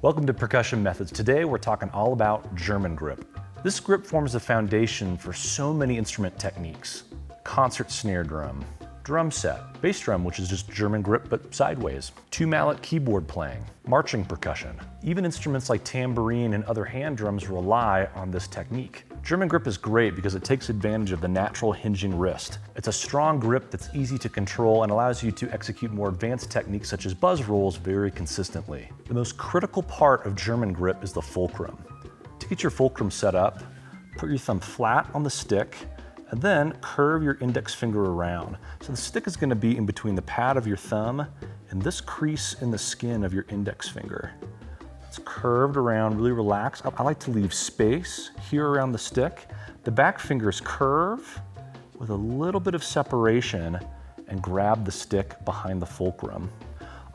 Welcome to Percussion Methods. Today we're talking all about German grip. This grip forms the foundation for so many instrument techniques. Concert snare drum, drum set, bass drum, which is just German grip but sideways, two-mallet keyboard playing, marching percussion. Even instruments like tambourine and other hand drums rely on this technique. German grip is great because it takes advantage of the natural hinging wrist. It's a strong grip that's easy to control and allows you to execute more advanced techniques such as buzz rolls very consistently. The most critical part of German grip is the fulcrum. To get your fulcrum set up, put your thumb flat on the stick and then curve your index finger around. So the stick is going to be in between the pad of your thumb and this crease in the skin of your index finger. It's curved around, really relaxed. I like to leave space here around the stick. The back fingers curve with a little bit of separation and grab the stick behind the fulcrum.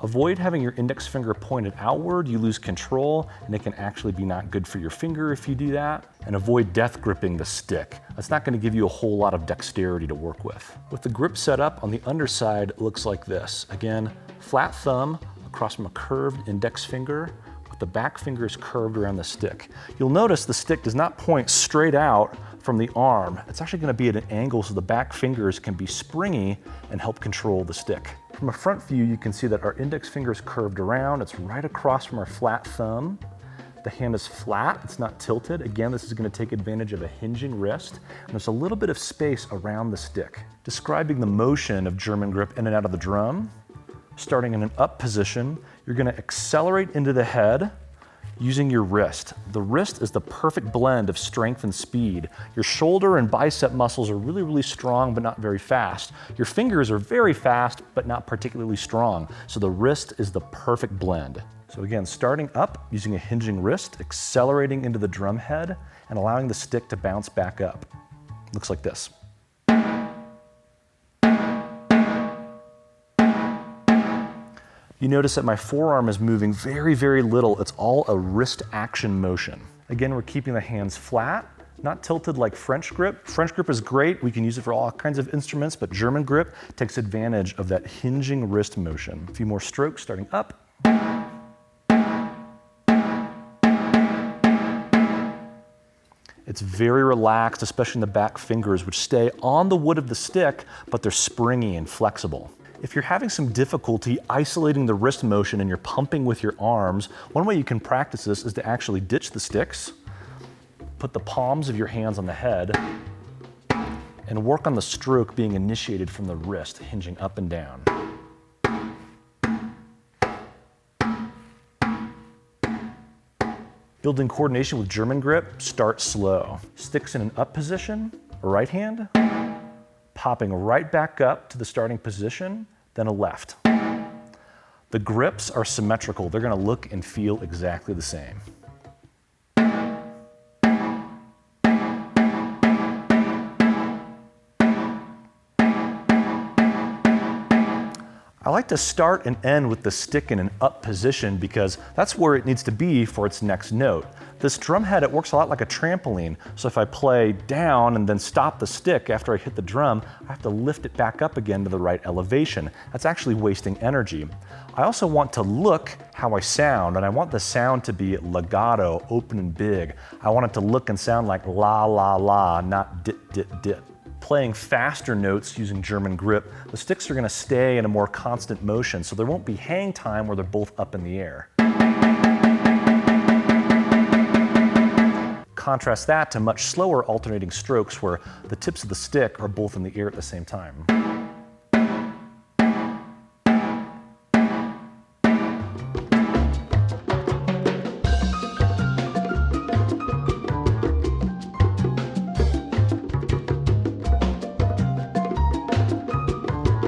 Avoid having your index finger pointed outward. You lose control and it can actually be not good for your finger if you do that. And avoid death gripping the stick. That's not going to give you a whole lot of dexterity to work with. With the grip set up on the underside, it looks like this. Again, flat thumb across from a curved index finger. The back finger is curved around the stick. You'll notice the stick does not point straight out from the arm. It's actually going to be at an angle so the back fingers can be springy and help control the stick. From a front view, you can see that our index finger is curved around. It's right across from our flat thumb. The hand is flat, it's not tilted. Again, this is going to take advantage of a hinging wrist. And there's a little bit of space around the stick. Describing the motion of German grip in and out of the drum, starting in an up position, you're going to accelerate into the head using your wrist. The wrist is the perfect blend of strength and speed. Your shoulder and bicep muscles are really, really strong, but not very fast. Your fingers are very fast, but not particularly strong. So the wrist is the perfect blend. So again, starting up using a hinging wrist, accelerating into the drum head, and allowing the stick to bounce back up. Looks like this. You notice that my forearm is moving very, very little. It's all a wrist action motion. Again, we're keeping the hands flat, not tilted like French grip. French grip is great. We can use it for all kinds of instruments, but German grip takes advantage of that hinging wrist motion. A few more strokes starting up. It's very relaxed, especially in the back fingers, which stay on the wood of the stick, but they're springy and flexible. If you're having some difficulty isolating the wrist motion and you're pumping with your arms, one way you can practice this is to actually ditch the sticks, put the palms of your hands on the head, and work on the stroke being initiated from the wrist, hinging up and down. Building coordination with German grip, start slow. Sticks in an up position, right hand, popping right back up to the starting position, then a left. The grips are symmetrical. They're going to look and feel exactly the same. I like to start and end with the stick in an up position because that's where it needs to be for its next note. This drum head, it works a lot like a trampoline. So if I play down and then stop the stick after I hit the drum, I have to lift it back up again to the right elevation. That's actually wasting energy. I also want to look how I sound, and I want the sound to be legato, open and big. I want it to look and sound like la, la, la, not dit, dit, dit. Playing faster notes using German grip, the sticks are going to stay in a more constant motion, so there won't be hang time where they're both up in the air. Contrast that to much slower alternating strokes where the tips of the stick are both in the air at the same time.